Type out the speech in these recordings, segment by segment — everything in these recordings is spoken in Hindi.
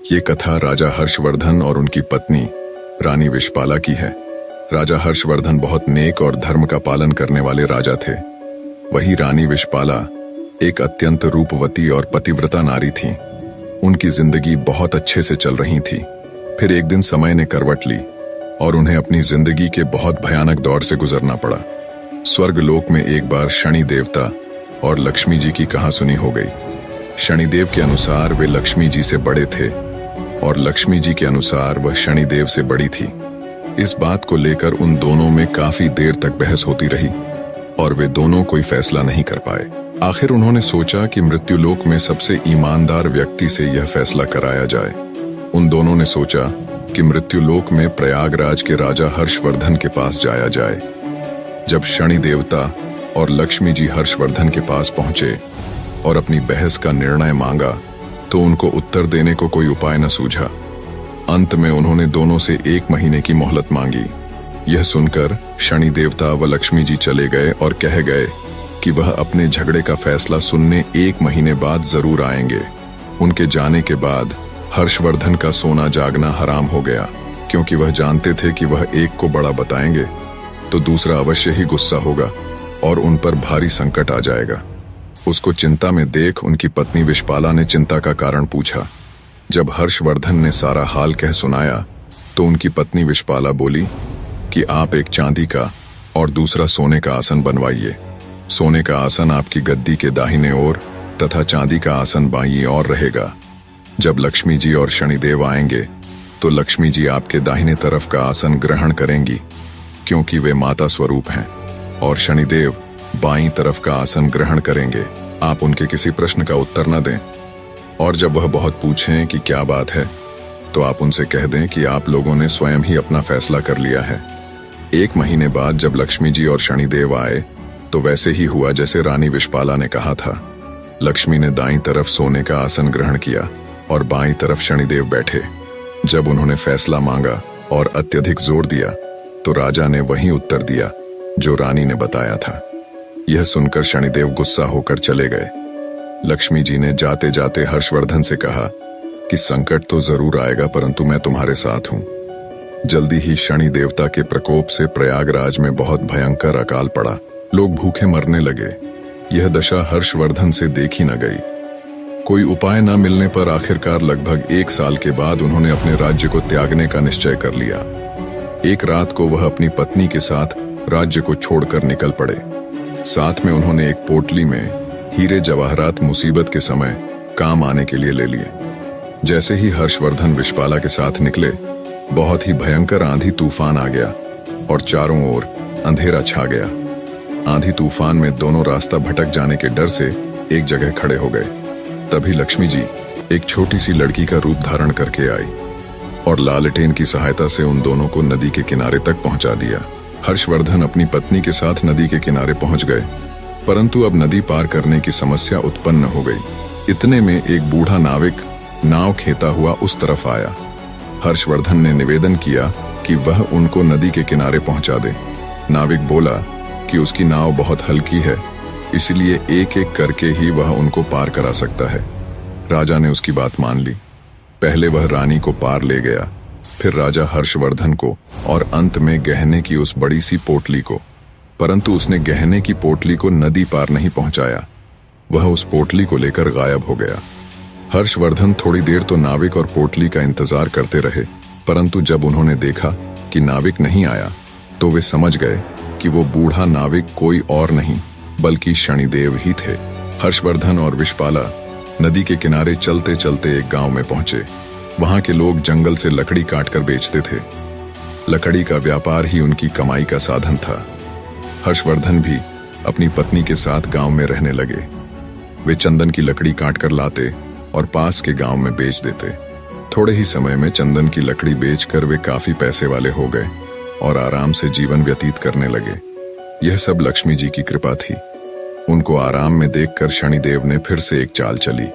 ये कथा राजा हर्षवर्धन और उनकी पत्नी रानी विशपाला की है। राजा हर्षवर्धन बहुत नेक और धर्म का पालन करने वाले राजा थे। वही रानी विशपाला एक अत्यंत रूपवती और पतिव्रता नारी थी। उनकी जिंदगी बहुत अच्छे से चल रही थी। फिर एक दिन समय ने करवट ली और उन्हें अपनी जिंदगी के बहुत भयानक दौर से गुजरना पड़ा। स्वर्गलोक में एक बार शनि देवता और लक्ष्मी जी की कहासुनी हो गई। शनिदेव के अनुसार वे लक्ष्मी जी से बड़े थे और लक्ष्मी जी के अनुसार वह शनिदेव से बड़ी थी। इस बात को लेकर उन दोनों में काफी देर तक बहस होती रही और वे दोनों कोई फैसला नहीं कर पाए। आखिर उन्होंने सोचा कि मृत्युलोक में सबसे ईमानदार व्यक्ति से यह फैसला कराया जाए। उन दोनों ने सोचा कि मृत्युलोक में प्रयागराज के राजा हर्षवर्धन के पास जाया जाए। जब शनि देवता और लक्ष्मी जी हर्षवर्धन के पास पहुंचे और अपनी बहस का निर्णय मांगा तो उनको उत्तर देने को कोई उपाय न सूझा। अंत में उन्होंने दोनों से 1 महीने की मोहलत मांगी। यह सुनकर शनि देवता व लक्ष्मी जी चले गए और कह गए कि वह अपने झगड़े का फैसला सुनने 1 महीने बाद जरूर आएंगे। उनके जाने के बाद हर्षवर्धन का सोना जागना हराम हो गया, क्योंकि वह जानते थे कि वह एक को बड़ा बताएंगे तो दूसरा अवश्य ही गुस्सा होगा और उन पर भारी संकट आ जाएगा। उसको चिंता में देख उनकी पत्नी विशपाला ने चिंता का कारण पूछा। जब हर्षवर्धन ने सारा हाल कह सुनाया तो उनकी पत्नी विशपाला बोली कि आप एक चांदी का और दूसरा सोने का आसन बनवाइए। सोने का आसन आपकी गद्दी के दाहिने ओर तथा चांदी का आसन बाईं ओर रहेगा। जब लक्ष्मी जी और शनिदेव आएंगे तो लक्ष्मी जी आपके दाहिने तरफ का आसन ग्रहण करेंगी, क्योंकि वे माता स्वरूप हैं, और शनिदेव बाईं तरफ का आसन ग्रहण करेंगे। आप उनके किसी प्रश्न का उत्तर न दें, और जब वह बहुत पूछें कि क्या बात है तो आप उनसे कह दें कि आप लोगों ने स्वयं ही अपना फैसला कर लिया है। 1 महीने बाद जब लक्ष्मी जी और शनिदेव आए तो वैसे ही हुआ जैसे रानी विशपाला ने कहा था। लक्ष्मी ने दाईं तरफ सोने का आसन ग्रहण किया और बाईं तरफ शनिदेव बैठे। जब उन्होंने फैसला मांगा और अत्यधिक जोर दिया तो राजा ने वही उत्तर दिया जो रानी ने बताया था। यह सुनकर शनिदेव गुस्सा होकर चले गए। लक्ष्मी जी ने जाते जाते हर्षवर्धन से कहा कि संकट तो जरूर आएगा, परंतु मैं तुम्हारे साथ हूं। जल्दी ही शनि देवता के प्रकोप से प्रयागराज में बहुत भयंकर अकाल पड़ा। लोग भूखे मरने लगे। यह दशा हर्षवर्धन से देखी न गई। कोई उपाय न मिलने पर आखिरकार लगभग 1 साल के बाद उन्होंने अपने राज्य को त्यागने का निश्चय कर लिया। एक रात को वह अपनी पत्नी के साथ राज्य को छोड़कर निकल पड़े। साथ में उन्होंने एक पोटली में हीरे जवाहरात मुसीबत के समय काम आने के लिए ले लिए। जैसे ही हर्षवर्धन विशपाला के साथ निकले, बहुत ही भयंकर आंधी तूफान आ गया और चारों ओर अंधेरा छा गया। आंधी तूफान में दोनों रास्ता भटक जाने के डर से एक जगह खड़े हो गए। तभी लक्ष्मी जी एक छोटी सी लड़की का रूप धारण करके आई और लालटेन की सहायता से उन दोनों को नदी के किनारे तक पहुंचा दिया। हर्षवर्धन अपनी पत्नी के साथ नदी के किनारे पहुंच गए, परंतु अब नदी पार करने की समस्या उत्पन्न हो गई। इतने में एक बूढ़ा नाविक नाव खेता हुआ उस तरफ आया। हर्षवर्धन ने निवेदन किया कि वह उनको नदी के किनारे पहुंचा दे। नाविक बोला कि उसकी नाव बहुत हल्की है, इसलिए एक एक करके ही वह उनको पार करा सकता है। राजा ने उसकी बात मान ली। पहले वह रानी को पार ले गया, फिर राजा हर्षवर्धन को और अंत में गहने की उस बड़ी सी पोटली को। परंतु उसने गहने की पोटली को नदी पार नहीं पहुंचाया। वह उस पोटली को लेकर गायब हो गया। हर्षवर्धन थोड़ी देर तो नाविक और पोटली का इंतजार करते रहे, परंतु जब उन्होंने देखा कि नाविक नहीं आया तो वे समझ गए कि वो बूढ़ा नाविक कोई और नहीं बल्कि शनिदेव ही थे। हर्षवर्धन और विशपाला नदी के किनारे चलते चलते एक गांव में पहुंचे। वहां के लोग जंगल से लकड़ी काटकर बेचते थे। लकड़ी का व्यापार ही उनकी कमाई का साधन था। हर्षवर्धन भी अपनी पत्नी के साथ गांव में रहने लगे। वे चंदन की लकड़ी काटकर लाते और पास के गांव में बेच देते। थोड़े ही समय में चंदन की लकड़ी बेचकर वे काफी पैसे वाले हो गए और आराम से जीवन व्यतीत करने लगे। यह सब लक्ष्मी जी की कृपा थी। उनको आराम में देखकर शनिदेव ने फिर से एक चाल चली।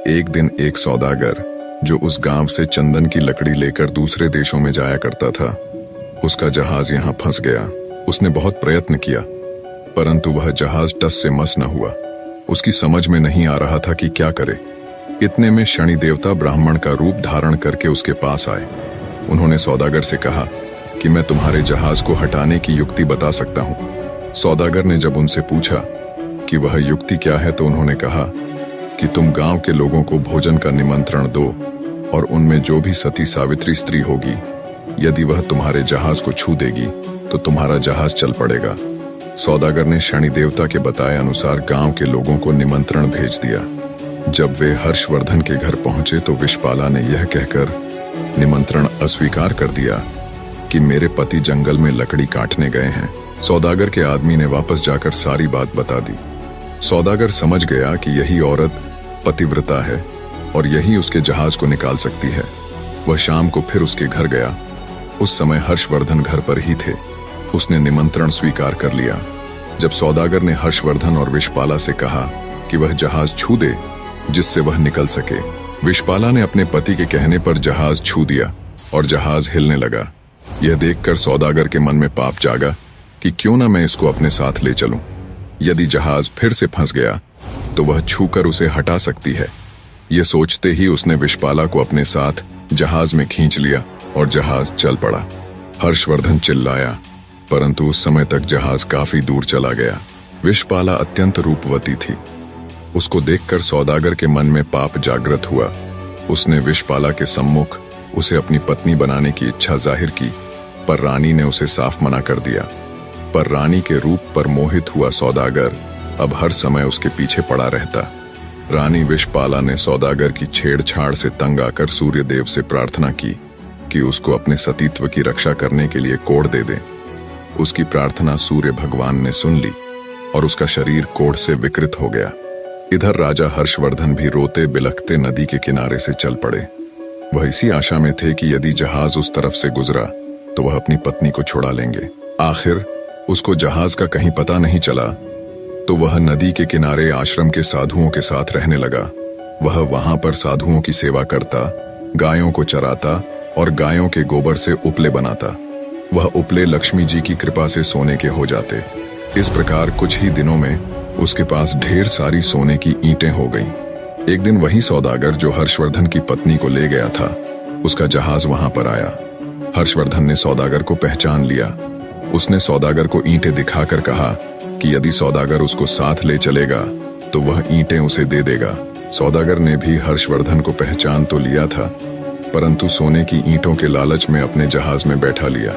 एक दिन एक सौदागर जो उस गांव से चंदन की लकड़ी लेकर दूसरे देशों में जाया करता था, उसका जहाज यहाँ फंस गया। उसने बहुत प्रयत्न किया, परंतु वह जहाज टस से मस न हुआ। उसकी समझ में नहीं आ रहा था कि क्या करे। इतने में शनि देवता ब्राह्मण का रूप धारण करके उसके पास आए। उन्होंने सौदागर से कहा कि मैं तुम्हारे जहाज को हटाने की युक्ति बता सकता हूं। सौदागर ने जब उनसे पूछा कि वह युक्ति क्या है तो उन्होंने कहा कि तुम गांव के लोगों को भोजन का निमंत्रण दो और उनमें जो भी सती सावित्री स्त्री होगी, यदि वह तुम्हारे जहाज को छू देगी तो तुम्हारा जहाज चल पड़ेगा। सौदागर ने शनि देवता के बताए अनुसार गांव के लोगों को निमंत्रण भेज दिया। जब वे हर्षवर्धन के घर पहुंचे तो विषपाला ने यह कहकर निमंत्रण अस्वीकार कर दिया कि मेरे पति जंगल में लकड़ी काटने गए हैं। सौदागर के आदमी ने वापस जाकर सारी बात बता दी। सौदागर समझ गया कि यही औरत पतिव्रता है और यही उसके जहाज को निकाल सकती है। वह शाम को फिर उसके घर गया। उस समय हर्षवर्धन घर पर ही थे। उसने निमंत्रण स्वीकार कर लिया। जब सौदागर ने हर्षवर्धन और विषपाला से कहा कि वह जहाज छू दे जिससे वह निकल सके, विषपाला ने अपने पति के कहने पर जहाज छू दिया और जहाज हिलने लगा। यह देखकर सौदागर के मन में पाप जागा कि क्यों ना मैं इसको अपने साथ ले चलूं। यदि जहाज फिर से फंस गया तो वह छूकर उसे हटा सकती है। यह सोचते ही उसने विषपाला को अपने साथ जहाज में खींच लिया और जहाज चल पड़ा। हर्षवर्धन चिल्लाया, परंतु उस समय तक जहाज काफी दूर चला गया। विषपाला अत्यंत रूपवती थी। उसको देखकर सौदागर के मन में पाप जागृत हुआ। उसने विषपाला के सम्मुख उसे अपनी पत्नी बनाने की इच्छा जाहिर की, पर रानी ने उसे साफ मना कर दिया। पर रानी के रूप पर मोहित हुआ सौदागर अब हर समय उसके पीछे पड़ा रहता। रानी विषपाला ने सौदागर की छेड़छाड़ से तंग आकर सूर्यदेव से प्रार्थना की कि उसको अपने सतीत्व की रक्षा करने के लिए कोढ़ दे दें। उसकी प्रार्थना सूर्य भगवान ने सुन ली और उसका शरीर कोढ़ से विकृत हो गया। इधर राजा हर्षवर्धन भी रोते बिलखते नदी के किनारे से चल पड़े। वह इसी आशा में थे कि यदि जहाज उस तरफ से गुजरा तो वह अपनी पत्नी को छुड़ा लेंगे। आखिर उसको जहाज का कहीं पता नहीं चला तो वह नदी के किनारे आश्रम के साधुओं के साथ रहने लगा। वह वहां पर साधुओं की सेवा करता, गायों को चराता और गायों के गोबर से उपले बनाता। वह उपले लक्ष्मी जी की कृपा से सोने के हो जाते। इस प्रकार कुछ ही दिनों में उसके पास ढेर सारी सोने की ईंटें हो गईं। एक दिन वही सौदागर जो हर्षवर्धन की पत्नी को ले गया था, उसका जहाज वहां पर आया। हर्षवर्धन ने सौदागर को पहचान लिया। उसने सौदागर को ईंटें दिखाकर कहा कि यदि सौदागर उसको साथ ले चलेगा तो वह ईंटें उसे दे देगा। सौदागर ने भी हर्षवर्धन को पहचान तो लिया था, परंतु सोने की ईंटों के लालच में अपने जहाज में बैठा लिया।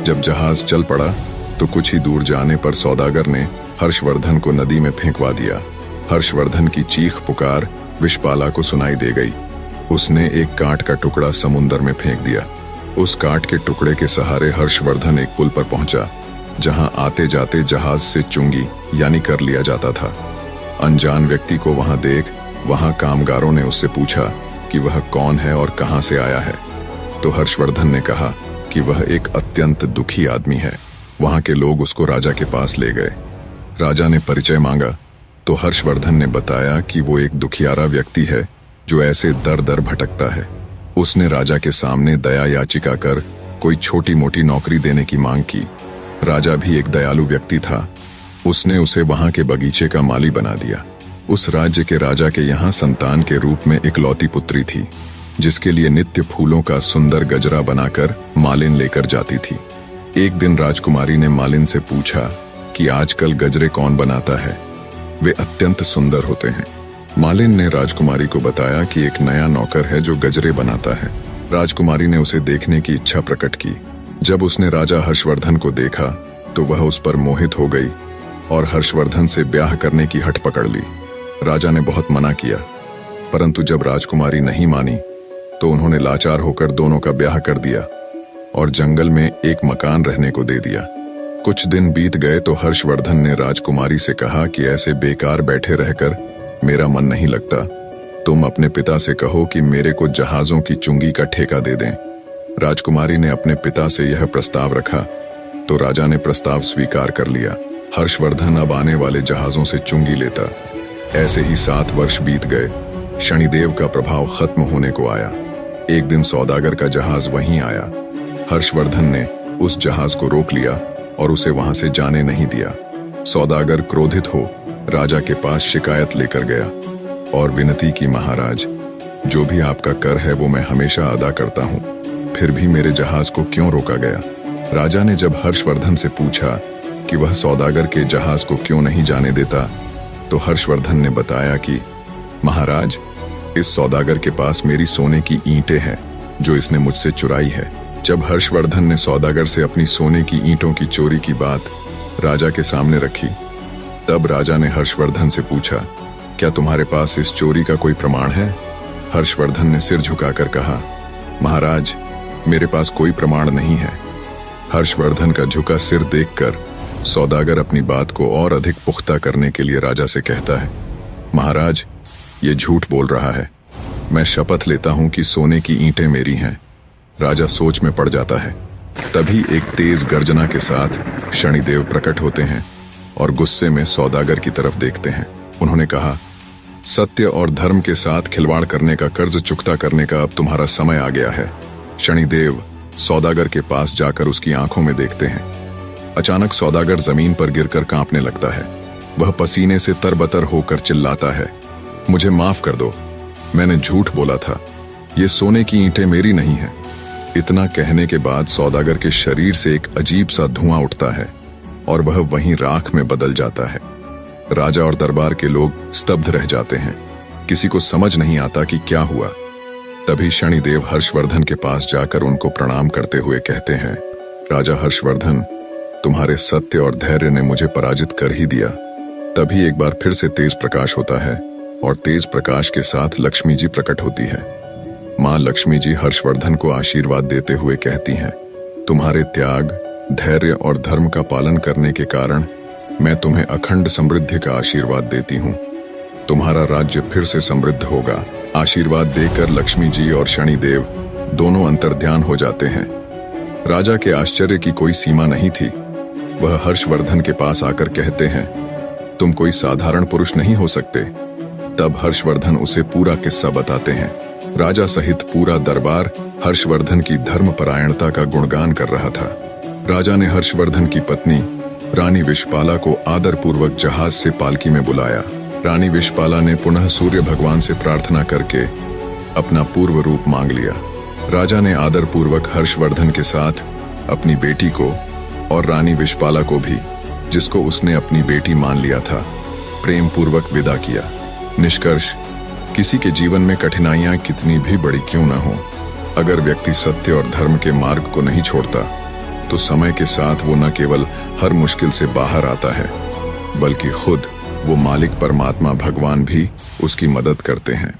जब जहाज चल पड़ा तो कुछ ही दूर जाने पर सौदागर ने हर्षवर्धन को नदी में फेंकवा दिया। हर्षवर्धन की चीख पुकार विषपाला को सुनाई दे गई। उसने एक काठ का टुकड़ा समुंदर में फेंक दिया। उस काठ के टुकड़े के सहारे हर्षवर्धन एक पुल पर पहुंचा, जहां आते जाते जहाज से चुंगी यानी कर लिया जाता था। अनजान व्यक्ति को वहां देख वहां कामगारों ने उससे पूछा कि वह कौन है और कहां से आया है। तो हर्षवर्धन ने कहा कि वह एक अत्यंत दुखी आदमी है। वहां के लोग उसको राजा के पास ले गए। राजा ने परिचय मांगा तो हर्षवर्धन ने बताया कि वो एक दुखियारा व्यक्ति है जो ऐसे दर दर भटकता है। उसने राजा के सामने दया याचिका कर कोई छोटी मोटी नौकरी देने की मांग की। राजा भी एक दयालु व्यक्ति था। उसने उसे वहां के बगीचे का माली बना दिया। उस राज्य के राजा के यहाँ संतान के रूप में इकलौती पुत्री थी, जिसके लिए नित्य फूलों का सुंदर गजरा बनाकर मालिन लेकर जाती थी। एक दिन राजकुमारी ने मालिन से पूछा कि आजकल गजरे कौन बनाता है, वे अत्यंत सुंदर होते हैं। मालिन ने राजकुमारी को बताया कि एक नया नौकर है जो गजरे बनाता है। राजकुमारी ने उसे देखने की इच्छा प्रकट की। जब उसने राजा हर्षवर्धन को देखा तो वह उस पर मोहित हो गई और हर्षवर्धन से ब्याह करने की हठ पकड़ ली। राजा ने बहुत मना किया, परंतु जब राजकुमारी नहीं मानी तो उन्होंने लाचार होकर दोनों का ब्याह कर दिया और जंगल में एक मकान रहने को दे दिया। कुछ दिन बीत गए तो हर्षवर्धन ने राजकुमारी से कहा कि ऐसे बेकार बैठे रहकर मेरा मन नहीं लगता। तुम अपने पिता से कहो कि मेरे को जहाजों की चुंगी का ठेका दे दें। राजकुमारी ने अपने पिता से यह प्रस्ताव रखा तो राजा ने प्रस्ताव स्वीकार कर लिया। हर्षवर्धन अब आने वाले जहाजों से चुंगी लेता। ऐसे ही 7 वर्ष बीत गए। शनिदेव का प्रभाव खत्म होने को आया। एक दिन सौदागर का जहाज वहीं आया। हर्षवर्धन ने उस जहाज को रोक लिया और उसे वहां से जाने नहीं दिया। सौदागर क्रोधित हो राजा के पास शिकायत लेकर गया और विनती की, महाराज जो भी आपका कर है वो मैं हमेशा अदा करता हूँ, फिर भी मेरे जहाज को क्यों रोका गया? राजा ने जब हर्षवर्धन से पूछा कि वह सौदागर के जहाज को क्यों नहीं जाने देता, तो हर्षवर्धन ने बताया कि महाराज, इस सौदागर के पास मेरी सोने की ईंटें हैं जो इसने मुझसे चुराई है। जब हर्षवर्धन ने सौदागर से अपनी सोने की ईंटों की चोरी की बात राजा के सामने रखी, तब राजा ने हर्षवर्धन से पूछा, क्या तुम्हारे पास इस चोरी का कोई प्रमाण है? हर्षवर्धन ने सिर झुकाकर कहा, महाराज, मेरे पास कोई प्रमाण नहीं है। हर्षवर्धन का झुका सिर देखकर सौदागर अपनी बात को और अधिक पुख्ता करने के लिए राजा से कहता है, महाराज, ये झूठ बोल रहा है। मैं शपथ लेता हूं कि सोने की ईंटें मेरी हैं। राजा सोच में पड़ जाता है। तभी एक तेज गर्जना के साथ शनिदेव प्रकट होते हैं और गुस्से में सौदागर की तरफ देखते हैं। उन्होंने कहा, सत्य और धर्म के साथ खिलवाड़ करने का कर्ज चुकता करने का अब तुम्हारा समय आ गया है। शनिदेव सौदागर के पास जाकर उसकी आंखों में देखते हैं। अचानक सौदागर जमीन पर गिरकर कांपने लगता है। वह पसीने से तरबतर होकर चिल्लाता है, मुझे माफ कर दो, मैंने झूठ बोला था, ये सोने की ईंटें मेरी नहीं हैं। इतना कहने के बाद सौदागर के शरीर से एक अजीब सा धुआं उठता है और वह वहीं राख में बदल जाता है। राजा और दरबार के लोग स्तब्ध रह जाते हैं। किसी को समझ नहीं आता कि क्या हुआ। तभी शनिदेव हर्षवर्धन के पास जाकर उनको प्रणाम करते हुए कहते हैं, राजा हर्षवर्धन, तुम्हारे सत्य और धैर्य ने मुझे पराजित कर ही दिया। तभी एक बार फिर से तेज प्रकाश होता है और तेज प्रकाश के साथ लक्ष्मी जी प्रकट होती है। मां लक्ष्मी जी हर्षवर्धन को आशीर्वाद देते हुए कहती हैं, तुम्हारे त्याग, धैर्य और धर्म का पालन करने के कारण मैं तुम्हें अखंड समृद्धि का आशीर्वाद देती हूँ। तुम्हारा राज्य फिर से समृद्ध होगा। आशीर्वाद देकर लक्ष्मी जी और शनिदेव दोनों अंतर्ध्यान हो जाते हैं। राजा के आश्चर्य की कोई सीमा नहीं थी। वह हर्षवर्धन के पास आकर कहते हैं, तुम कोई साधारण पुरुष नहीं हो सकते। तब हर्षवर्धन उसे पूरा किस्सा बताते हैं। राजा सहित पूरा दरबार हर्षवर्धन की धर्मपरायणता का गुणगान कर रहा था। राजा ने हर्षवर्धन की पत्नी रानी विश्वपाला को आदरपूर्वक जहाज से पालकी में बुलाया। रानी विश्वपाला ने पुनः सूर्य भगवान से प्रार्थना करके अपना पूर्व रूप मांग लिया। राजा ने आदरपूर्वक हर्षवर्धन के साथ अपनी बेटी को और रानी विश्वपाला को भी, जिसको उसने अपनी बेटी मान लिया था, प्रेम पूर्वक विदा किया। निष्कर्ष, किसी के जीवन में कठिनाइयां कितनी भी बड़ी क्यों न हो, अगर व्यक्ति सत्य और धर्म के मार्ग को नहीं छोड़ता तो समय के साथ वो न केवल हर मुश्किल से बाहर आता है, बल्कि खुद वो मालिक परमात्मा भगवान भी उसकी मदद करते हैं।